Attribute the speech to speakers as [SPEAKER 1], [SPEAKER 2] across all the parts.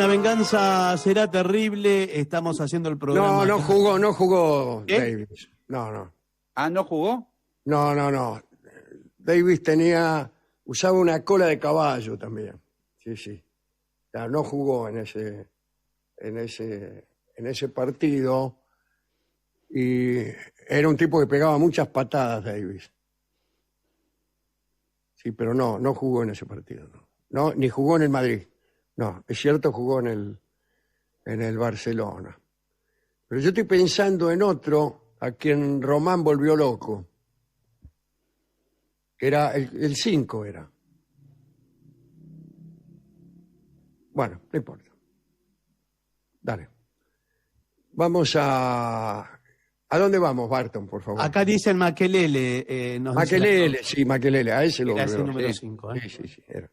[SPEAKER 1] La venganza será terrible. Estamos haciendo el programa.
[SPEAKER 2] No jugó
[SPEAKER 1] ¿Eh?
[SPEAKER 2] Davis. No.
[SPEAKER 3] Ah, ¿no jugó?
[SPEAKER 2] No. Davis usaba una cola de caballo también. Sí. O sea, no jugó en ese partido y era un tipo que pegaba muchas patadas, Davis. Sí, pero no jugó en ese partido. No, ni jugó en el Madrid. No, es cierto, jugó en el Barcelona. Pero yo estoy pensando en otro a quien Román volvió loco. Que era el 5 era. Bueno, no importa. Dale. Vamos a... ¿A dónde vamos, Barton, por favor?
[SPEAKER 1] Acá dicen Makelele.
[SPEAKER 2] Makelele, sí, Makelele. A ese lo
[SPEAKER 1] Era ese
[SPEAKER 2] volvió
[SPEAKER 1] número
[SPEAKER 2] loco.
[SPEAKER 1] 5.
[SPEAKER 2] Sí, era.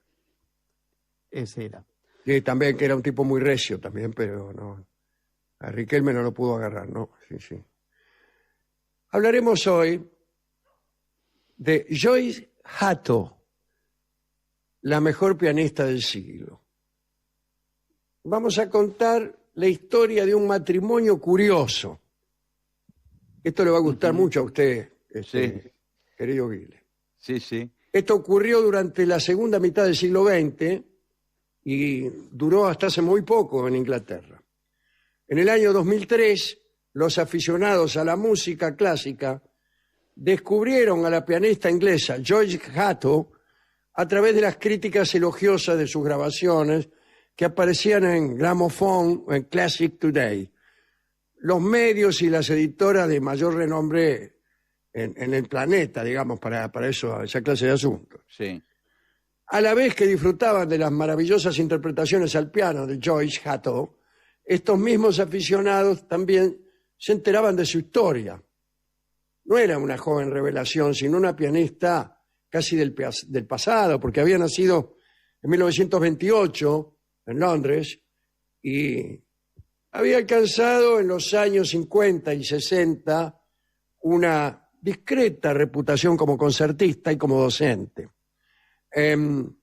[SPEAKER 1] Ese era.
[SPEAKER 2] Sí, también que era un tipo muy recio también, pero no. A Riquelme no lo pudo agarrar, ¿no? Sí. Hablaremos hoy de Joyce Hatto, la mejor pianista del siglo. Vamos a contar la historia de un matrimonio curioso. Esto le va a gustar mucho a usted,
[SPEAKER 3] Sí.
[SPEAKER 2] querido Guile.
[SPEAKER 3] Sí.
[SPEAKER 2] Esto ocurrió durante la segunda mitad del siglo XX y duró hasta hace muy poco en Inglaterra. En el año 2003, los aficionados a la música clásica descubrieron a la pianista inglesa Joyce Hatto a través de las críticas elogiosas de sus grabaciones que aparecían en Gramophone o en Classic Today. Los medios y las editoras de mayor renombre en el planeta, digamos, para esa clase de asuntos.
[SPEAKER 3] Sí.
[SPEAKER 2] A la vez que disfrutaban de las maravillosas interpretaciones al piano de Joyce Hatto, estos mismos aficionados también se enteraban de su historia. No era una joven revelación, sino una pianista casi del pasado, porque había nacido en 1928 en Londres y había alcanzado en los años 50 y 60 una discreta reputación como concertista y como docente. En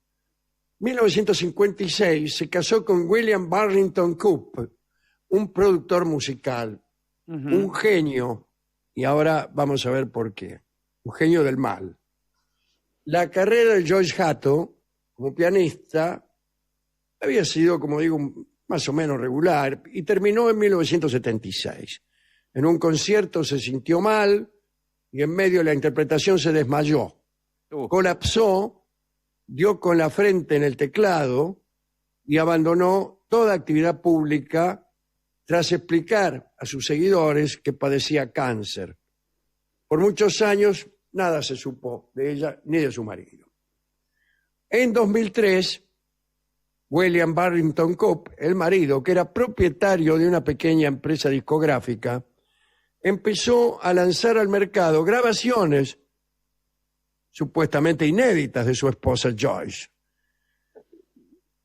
[SPEAKER 2] 1956 se casó con William Barrington Coop, un productor musical, un genio, y ahora vamos a ver por qué, un genio del mal. La carrera de Joyce Hatto como pianista había sido, como digo, más o menos regular y terminó en 1976. En un concierto se sintió mal y en medio de la interpretación se desmayó. Colapsó, dio con la frente en el teclado y abandonó toda actividad pública tras explicar a sus seguidores que padecía cáncer. Por muchos años nada se supo de ella ni de su marido. En 2003, William Barrington Coop, el marido, que era propietario de una pequeña empresa discográfica, empezó a lanzar al mercado grabaciones supuestamente inéditas de su esposa Joyce.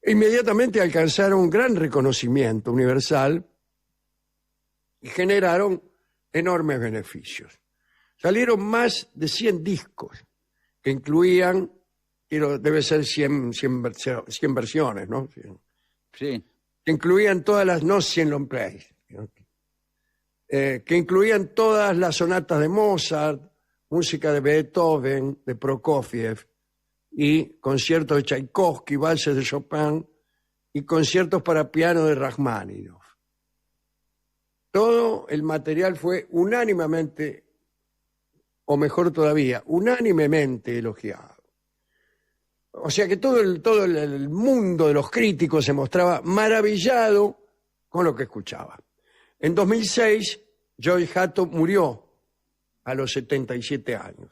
[SPEAKER 2] Inmediatamente alcanzaron un gran reconocimiento universal y generaron enormes beneficios. Salieron más de 100 discos que incluían, debe ser 100 versiones, ¿no?
[SPEAKER 3] Sí.
[SPEAKER 2] Que incluían todas las, no 100 long plays, que incluían todas las sonatas de Mozart, música de Beethoven, de Prokofiev, y conciertos de Tchaikovsky, valses de Chopin, y conciertos para piano de Rachmaninoff. Todo el material fue unánimemente, o mejor todavía, unánimemente elogiado. O sea que todo el mundo de los críticos se mostraba maravillado con lo que escuchaba. En 2006, Joyce Hatto murió a los 77 años,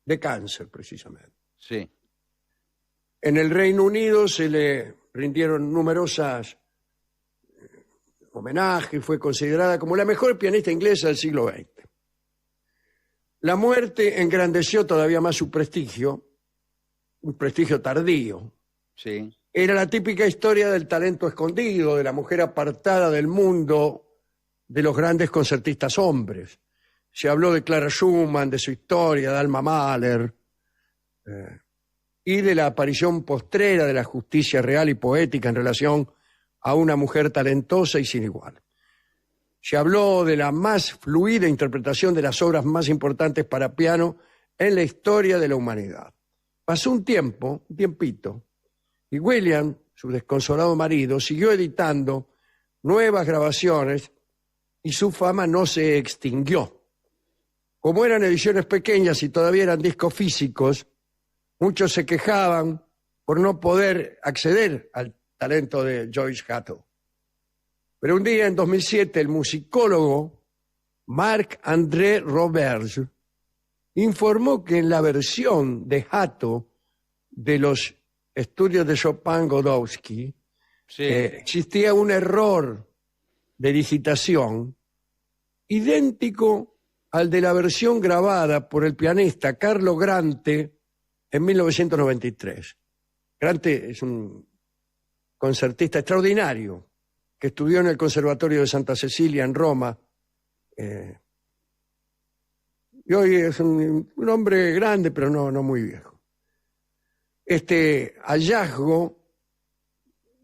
[SPEAKER 2] de cáncer precisamente.
[SPEAKER 3] Sí.
[SPEAKER 2] En el Reino Unido se le rindieron numerosas homenajes, fue considerada como la mejor pianista inglesa del siglo XX. La muerte engrandeció todavía más su prestigio, un prestigio tardío.
[SPEAKER 3] Sí.
[SPEAKER 2] Era la típica historia del talento escondido, de la mujer apartada del mundo de los grandes concertistas hombres. Se habló de Clara Schumann, de su historia, de Alma Mahler, y de la aparición postrera de la justicia real y poética en relación a una mujer talentosa y sin igual. Se habló de la más fluida interpretación de las obras más importantes para piano en la historia de la humanidad. Pasó un tiempito, y William, su desconsolado marido, siguió editando nuevas grabaciones y su fama no se extinguió. Como eran ediciones pequeñas y todavía eran discos físicos, muchos se quejaban por no poder acceder al talento de Joyce Hatto. Pero un día, en 2007, el musicólogo Marc-André Roberge informó que en la versión de Hatto de los estudios de Chopin-Godowsky
[SPEAKER 3] Sí.
[SPEAKER 2] existía un error de digitación idéntico al de la versión grabada por el pianista Carlo Grante en 1993. Grante es un concertista extraordinario que estudió en el Conservatorio de Santa Cecilia en Roma. Y hoy es un hombre grande, pero no muy viejo. Este hallazgo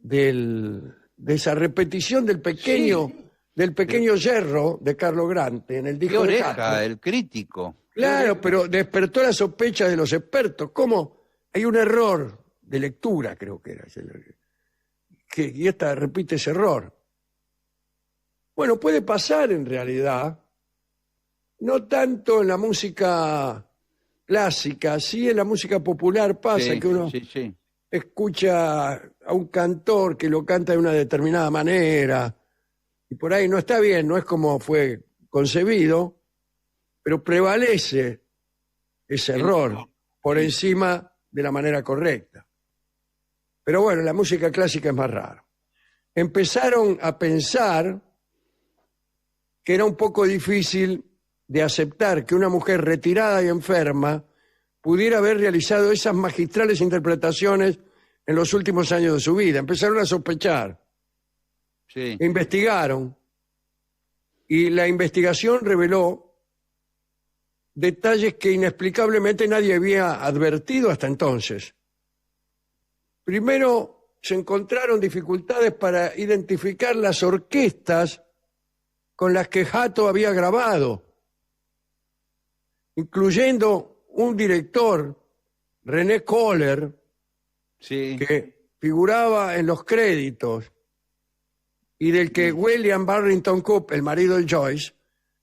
[SPEAKER 2] de esa repetición del pequeño yerro de Carlo Grante en el
[SPEAKER 3] Qué
[SPEAKER 2] disco de
[SPEAKER 3] oreja,
[SPEAKER 2] Hatto.
[SPEAKER 3] el crítico.
[SPEAKER 2] Claro, pero despertó la sospecha de los expertos. ¿Cómo? Hay un error de lectura, creo que era. Y esta repite ese error. Bueno, puede pasar en realidad, no tanto en la música clásica, sí en la música popular pasa
[SPEAKER 3] Sí,
[SPEAKER 2] que uno
[SPEAKER 3] sí.
[SPEAKER 2] escucha a un cantor que lo canta de una determinada manera y por ahí no está bien, no es como fue concebido, pero prevalece ese error por encima de la manera correcta. Pero bueno, la música clásica es más rara. Empezaron a pensar que era un poco difícil de aceptar que una mujer retirada y enferma pudiera haber realizado esas magistrales interpretaciones en los últimos años de su vida. Empezaron a sospechar,
[SPEAKER 3] Sí.
[SPEAKER 2] investigaron, y la investigación reveló detalles que inexplicablemente nadie había advertido hasta entonces. Primero, se encontraron dificultades para identificar las orquestas con las que Hatto había grabado, incluyendo un director, René Kohler,
[SPEAKER 3] Sí.
[SPEAKER 2] que figuraba en los créditos y del que William Barrington Coop, el marido de Joyce,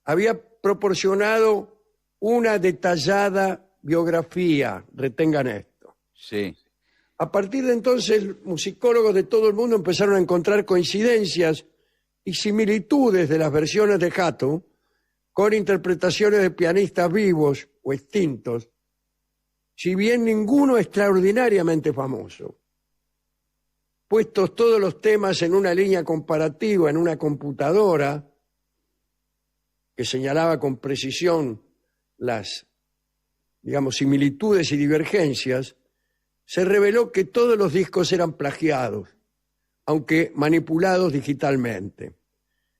[SPEAKER 2] había proporcionado una detallada biografía. Retengan esto.
[SPEAKER 3] Sí.
[SPEAKER 2] A partir de entonces, musicólogos de todo el mundo empezaron a encontrar coincidencias y similitudes de las versiones de Hatto con interpretaciones de pianistas vivos o extintos, si bien ninguno extraordinariamente famoso. Puestos todos los temas en una línea comparativa en una computadora que señalaba con precisión las, digamos, similitudes y divergencias, se reveló que todos los discos eran plagiados, aunque manipulados digitalmente.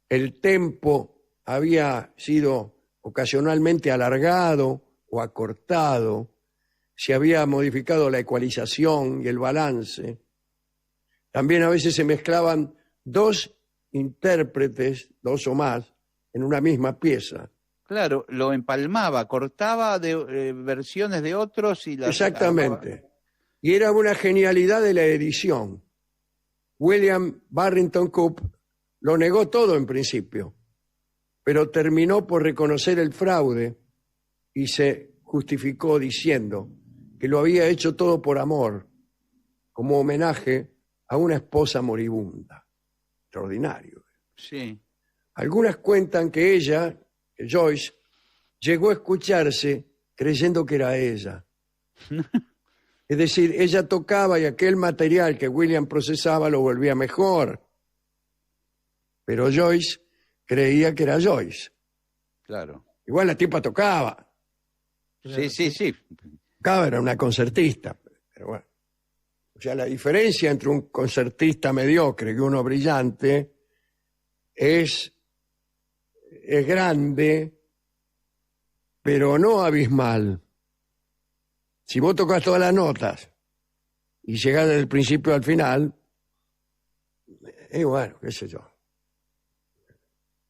[SPEAKER 2] El tempo había sido ocasionalmente alargado o acortado, se había modificado la ecualización y el balance. También a veces se mezclaban dos intérpretes, dos o más, en una misma pieza.
[SPEAKER 3] Claro, lo empalmaba, cortaba de versiones de otros y las...
[SPEAKER 2] Exactamente. Y era una genialidad de la edición. William Barrington Coop lo negó todo en principio, pero terminó por reconocer el fraude y se justificó diciendo que lo había hecho todo por amor, como homenaje a una esposa moribunda. Extraordinario.
[SPEAKER 3] Sí.
[SPEAKER 2] Algunas cuentan que ella, que Joyce, llegó a escucharse creyendo que era ella. Es decir, ella tocaba y aquel material que William procesaba lo volvía mejor. Pero Joyce creía que era Joyce.
[SPEAKER 3] Claro.
[SPEAKER 2] Igual la tipa tocaba.
[SPEAKER 3] Sí.
[SPEAKER 2] Tocaba, era una concertista. Pero bueno. O sea, la diferencia entre un concertista mediocre y uno brillante es grande, pero no abismal. Si vos tocas todas las notas y llegás desde el principio al final, Y bueno, qué sé yo.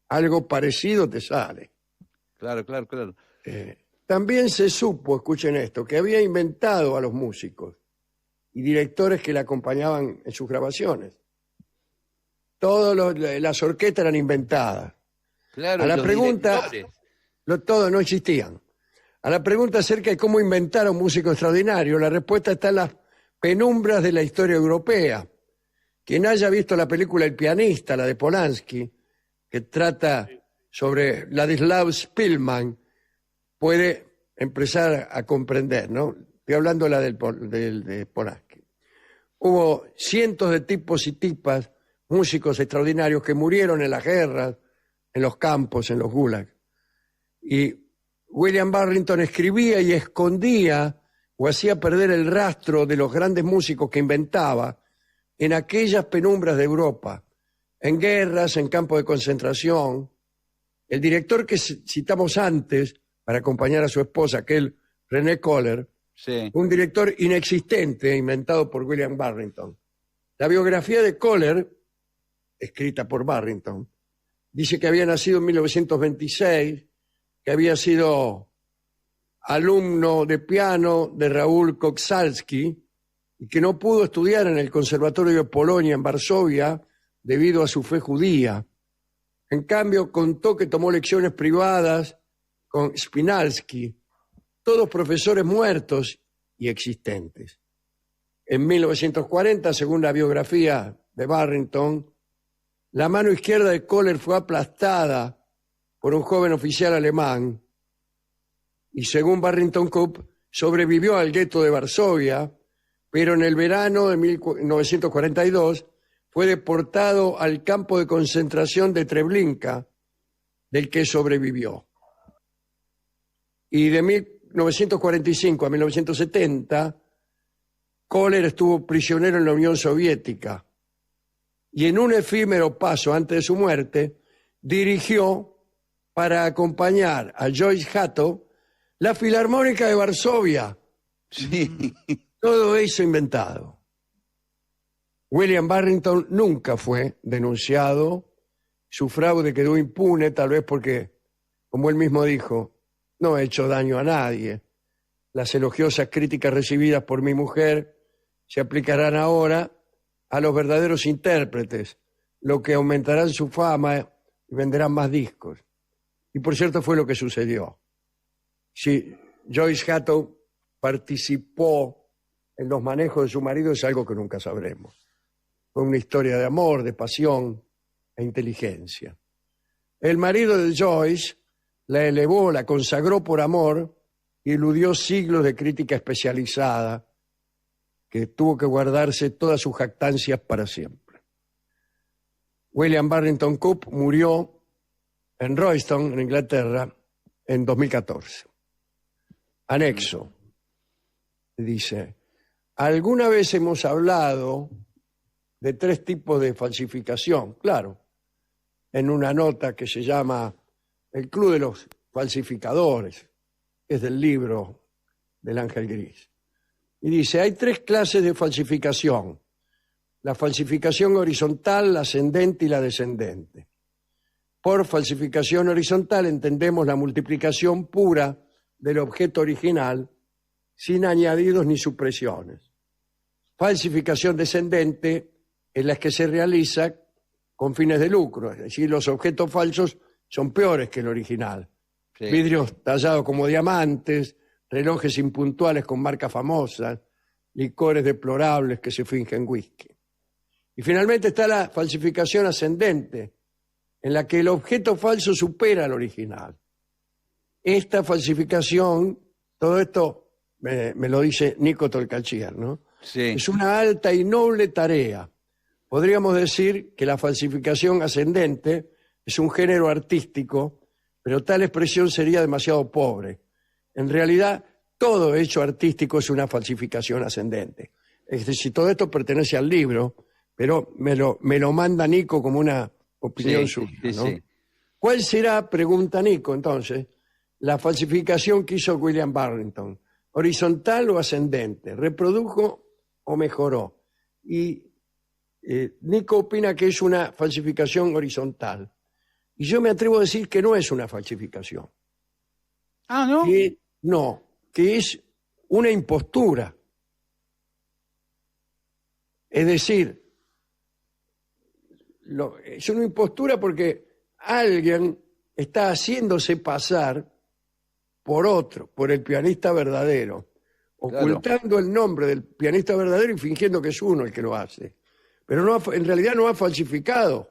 [SPEAKER 2] Algo parecido te sale.
[SPEAKER 3] Claro, claro, claro.
[SPEAKER 2] También se supo, escuchen esto, que había inventado a los músicos y directores que le acompañaban en sus grabaciones. Las orquestas eran inventadas.
[SPEAKER 3] Claro,
[SPEAKER 2] A la
[SPEAKER 3] los
[SPEAKER 2] pregunta,
[SPEAKER 3] directores.
[SPEAKER 2] todos no existían. A la pregunta acerca de cómo inventar a un músico extraordinario, la respuesta está en las penumbras de la historia europea. Quien haya visto la película El pianista, la de Polanski, que trata sobre Ladislav Spilman, puede empezar a comprender, ¿no? Estoy hablando de la de Polanski. Hubo cientos de tipos y tipas, músicos extraordinarios que murieron en las guerras, en los campos, en los gulags. Y William Burrington escribía y escondía o hacía perder el rastro de los grandes músicos que inventaba en aquellas penumbras de Europa, en guerras, en campos de concentración. El director que citamos antes, para acompañar a su esposa, aquel René Kohler,
[SPEAKER 3] Sí.
[SPEAKER 2] un director inexistente inventado por William Burrington. La biografía de Kohler, escrita por Burrington, dice que había nacido en 1926, que había sido alumno de piano de Raúl Koksalski y que no pudo estudiar en el Conservatorio de Polonia en Varsovia debido a su fe judía. En cambio, contó que tomó lecciones privadas con Spinalski, todos profesores muertos y existentes. En 1940, según la biografía de Burrington, la mano izquierda de Kohler fue aplastada por un joven oficial alemán y, según Barrington Coop, sobrevivió al gueto de Varsovia, pero en el verano de 1942 fue deportado al campo de concentración de Treblinka, del que sobrevivió. Y de 1945 a 1970, Kohler estuvo prisionero en la Unión Soviética y en un efímero paso antes de su muerte dirigió para acompañar a Joyce Hatto la Filarmónica de Varsovia.
[SPEAKER 3] Sí.
[SPEAKER 2] Todo eso inventado. William Burrington nunca fue denunciado. Su fraude quedó impune, tal vez porque, como él mismo dijo, no he hecho daño a nadie. Las elogiosas críticas recibidas por mi mujer se aplicarán ahora a los verdaderos intérpretes, lo que aumentará su fama y venderán más discos. Y por cierto fue lo que sucedió. Si Joyce Hatto participó en los manejos de su marido es algo que nunca sabremos. Fue una historia de amor, de pasión e inteligencia. El marido de Joyce la elevó, la consagró por amor y eludió siglos de crítica especializada que tuvo que guardarse todas sus jactancias para siempre. William Burrington Coop murió en Royston, en Inglaterra, en 2014. Anexo. Dice, alguna vez hemos hablado de 3 tipos de falsificación, claro, en una nota que se llama El Club de los Falsificadores, es del libro del Ángel Gris. Y dice, hay 3 clases de falsificación: la falsificación horizontal, la ascendente y la descendente. Por falsificación horizontal entendemos la multiplicación pura del objeto original sin añadidos ni supresiones. Falsificación descendente es la que se realiza con fines de lucro, es decir, los objetos falsos son peores que el original.
[SPEAKER 3] Sí.
[SPEAKER 2] Vidrios tallados como diamantes, relojes impuntuales con marcas famosas, licores deplorables que se fingen whisky. Y finalmente está la falsificación ascendente, en la que el objeto falso supera al original. Esta falsificación, todo esto me lo dice Nico Tolkachier, ¿no?
[SPEAKER 3] Sí.
[SPEAKER 2] Es una alta y noble tarea. Podríamos decir que la falsificación ascendente es un género artístico, pero tal expresión sería demasiado pobre. En realidad, todo hecho artístico es una falsificación ascendente. Es decir, todo esto pertenece al libro, pero me lo manda Nico como una opinión suya, ¿no?
[SPEAKER 3] Sí.
[SPEAKER 2] ¿Cuál será, pregunta Nico, entonces, la falsificación que hizo William Burrington? ¿Horizontal o ascendente? ¿Reprodujo o mejoró? Y Nico opina que es una falsificación horizontal. Y yo me atrevo a decir que no es una falsificación.
[SPEAKER 3] Ah, ¿no?
[SPEAKER 2] Que es una impostura. Es decir, es una impostura porque alguien está haciéndose pasar por otro, por el pianista verdadero, ocultando el nombre del pianista verdadero y fingiendo que es uno el que lo hace. Pero en realidad no ha falsificado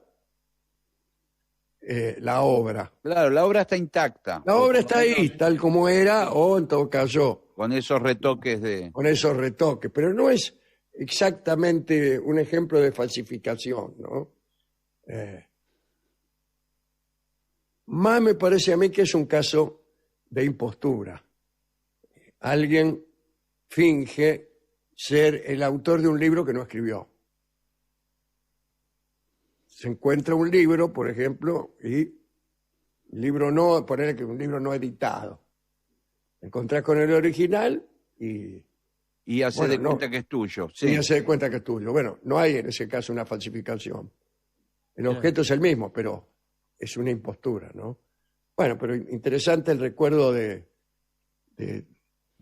[SPEAKER 2] la obra.
[SPEAKER 3] Claro, la obra está intacta.
[SPEAKER 2] La obra está ahí, tal como era, o en todo caso...
[SPEAKER 3] Con esos retoques
[SPEAKER 2] Con esos retoques, pero no es exactamente un ejemplo de falsificación, ¿no? Más me parece a mí que es un caso de impostura. Alguien finge ser el autor de un libro que no escribió. Se encuentra un libro, por ejemplo, y poner que un libro no editado. Encontrás con el original
[SPEAKER 3] y hace de cuenta que es tuyo. Sí.
[SPEAKER 2] Y hace de cuenta que es tuyo. Bueno, no hay en ese caso una falsificación. El objeto es el mismo, pero es una impostura, ¿no? Bueno, pero interesante el recuerdo de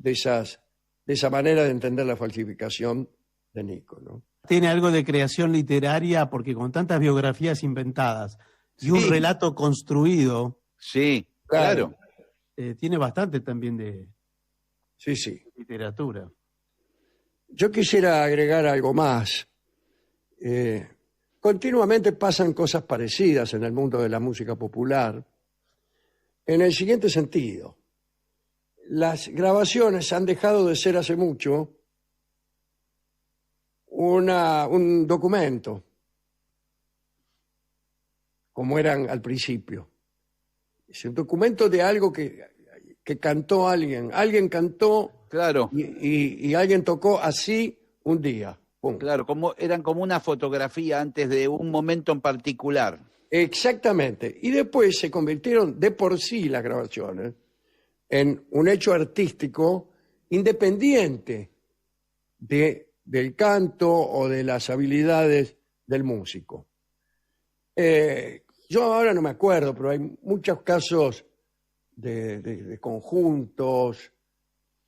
[SPEAKER 2] esa manera de entender la falsificación de Nico, ¿no?
[SPEAKER 1] Tiene algo de creación literaria porque con tantas biografías inventadas y un relato construido.
[SPEAKER 3] Sí, claro.
[SPEAKER 1] Tiene bastante también de literatura.
[SPEAKER 2] Yo quisiera agregar algo más. Continuamente pasan cosas parecidas en el mundo de la música popular, en el siguiente sentido. Las grabaciones han dejado de ser hace mucho un documento, como eran al principio. Es un documento de algo que cantó alguien. Alguien cantó,
[SPEAKER 3] claro,
[SPEAKER 2] y alguien tocó así un día. Pum.
[SPEAKER 3] Claro, eran como una fotografía antes de un momento en particular.
[SPEAKER 2] Exactamente. Y después se convirtieron de por sí las grabaciones en un hecho artístico independiente del canto o de las habilidades del músico. Yo ahora no me acuerdo, pero hay muchos casos de conjuntos,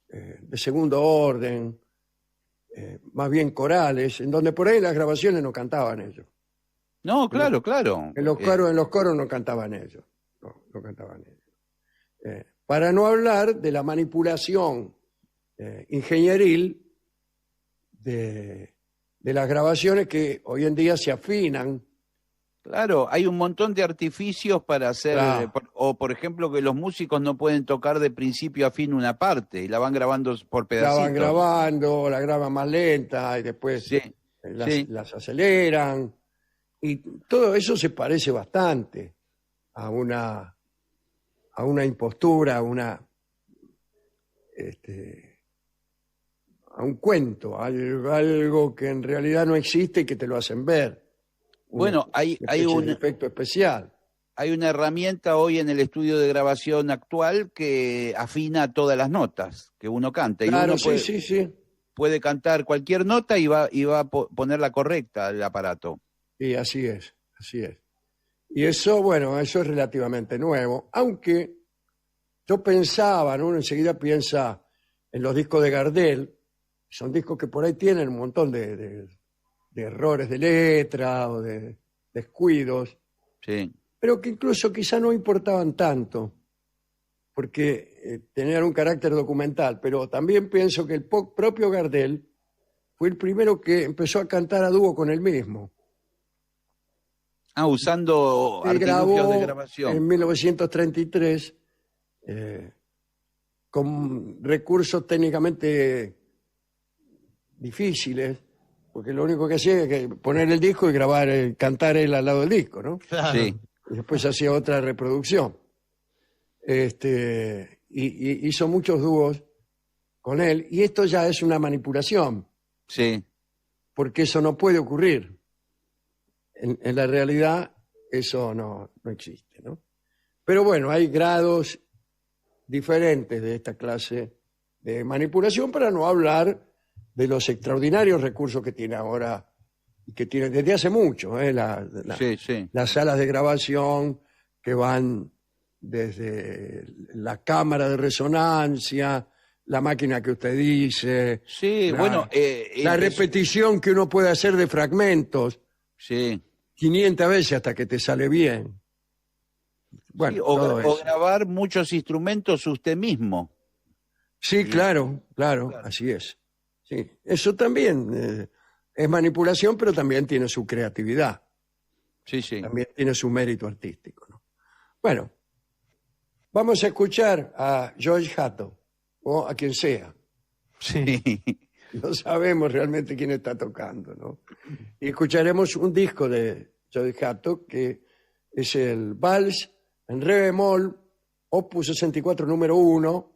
[SPEAKER 2] de segundo orden, más bien corales, en donde por ahí las grabaciones no cantaban ellos.
[SPEAKER 3] No, claro, claro.
[SPEAKER 2] En los coros no cantaban ellos. No cantaban ellos. Para no hablar de la manipulación ingenieril de las grabaciones que hoy en día se afinan.
[SPEAKER 3] Claro, hay un montón de artificios para hacer,
[SPEAKER 2] Claro.
[SPEAKER 3] o por ejemplo que los músicos no pueden tocar de principio a fin una parte y la van grabando por pedacitos.
[SPEAKER 2] La van grabando, la graban más lenta y después las aceleran. Y todo eso se parece bastante a una impostura, a un cuento, algo que en realidad no existe y que te lo hacen ver.
[SPEAKER 3] Bueno, hay
[SPEAKER 2] un efecto especial.
[SPEAKER 3] Hay una herramienta hoy en el estudio de grabación actual que afina todas las notas que uno canta.
[SPEAKER 2] Claro,
[SPEAKER 3] y uno
[SPEAKER 2] sí.
[SPEAKER 3] Puede cantar cualquier nota y va a ponerla correcta al aparato.
[SPEAKER 2] Sí, así es. Y eso, bueno, eso es relativamente nuevo, aunque yo pensaba, ¿no? Uno enseguida piensa en los discos de Gardel, son discos que por ahí tienen un montón de errores de letra o de descuidos,
[SPEAKER 3] Sí.
[SPEAKER 2] pero que incluso quizá no importaban tanto, porque tenían un carácter documental, pero también pienso que el propio Gardel fue el primero que empezó a cantar a dúo con él mismo.
[SPEAKER 3] Usando
[SPEAKER 2] Él
[SPEAKER 3] artilugios
[SPEAKER 2] grabó
[SPEAKER 3] de grabación.
[SPEAKER 2] en 1933 con recursos técnicamente difíciles, porque lo único que hacía es que poner el disco y cantar él al lado del disco, ¿no?
[SPEAKER 1] Claro.
[SPEAKER 3] Sí.
[SPEAKER 2] Y después hacía otra reproducción. Y hizo muchos dúos con él, y esto ya es una manipulación,
[SPEAKER 3] Sí.
[SPEAKER 2] porque eso no puede ocurrir. En la realidad eso no existe, ¿no? Pero bueno, hay grados diferentes de esta clase de manipulación, para no hablar de los extraordinarios recursos que tiene ahora que tiene desde hace mucho,
[SPEAKER 3] Sí.
[SPEAKER 2] las salas de grabación que van desde la cámara de resonancia, la máquina que usted dice,
[SPEAKER 3] Sí,
[SPEAKER 2] la,
[SPEAKER 3] bueno,
[SPEAKER 2] la repetición que uno puede hacer de fragmentos
[SPEAKER 3] sí.
[SPEAKER 2] 500 veces hasta que te sale bien. Bueno,
[SPEAKER 3] Sí,
[SPEAKER 2] todo
[SPEAKER 3] o
[SPEAKER 2] eso.
[SPEAKER 3] grabar muchos instrumentos usted mismo.
[SPEAKER 2] Sí, claro, así es. Sí, eso también es manipulación, pero también tiene su creatividad,
[SPEAKER 3] Sí.
[SPEAKER 2] también tiene su mérito artístico, ¿no? Bueno, vamos a escuchar a George Hatto, o a quien sea.
[SPEAKER 1] Sí.
[SPEAKER 2] No sabemos realmente quién está tocando, ¿no? Y escucharemos un disco de George Hatto que es el Vals en re bemol, opus 64, número 1,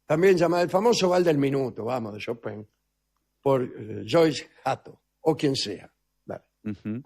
[SPEAKER 2] también llamado el famoso Vals del Minuto, vamos, de Chopin, por George Hatto, o quien sea. Vale.
[SPEAKER 3] Ujú.